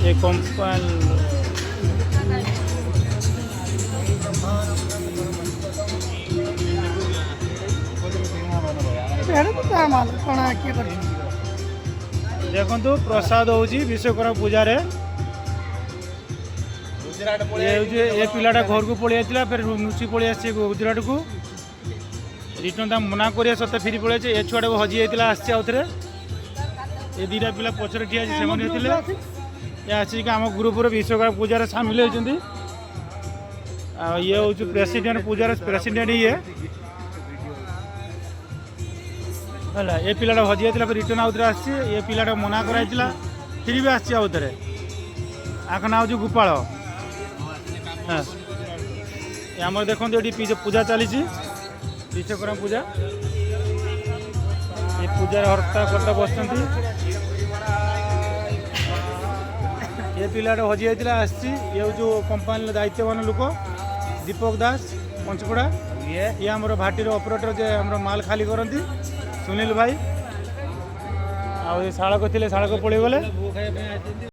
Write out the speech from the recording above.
ये कंपाल देखु प्रसाद हूँ विश्वकर्मा पूजा रे ये पिलाटा घर को पलि आसाला फिर नुची पलि आस गुजराट को रिटर्न ता मना कर सत्ते फिर पलि ए छुआ को हजि जाता आउे ये दीटा पिला पचर ठिया से आसिक आम ग्रुप विश्वकर्मा पूजार सामिल होती ये हूँ प्रेसिडेंट पूजार प्रेसिडेंट ये है ये पिलाटा हजि जाता फिर रिटर्न आउे आसी ये पिलाटा मना कराइला फिर भी आउे आख ना हूँ गोपाल हाँ आम देखो ये पूजा चली विश्वकर्मा पूजा ये पूजार हर्ता करता बस ये पिलाटा हजि जाता ये हूँ कंपानी दायित्ववान लोक दीपक दास पंचपड़ा ये आमर भाटीर ऑपरेटर जे आमर माल खाली करती सुनील भाई आ शाड़क थे शाड़क पलि गले।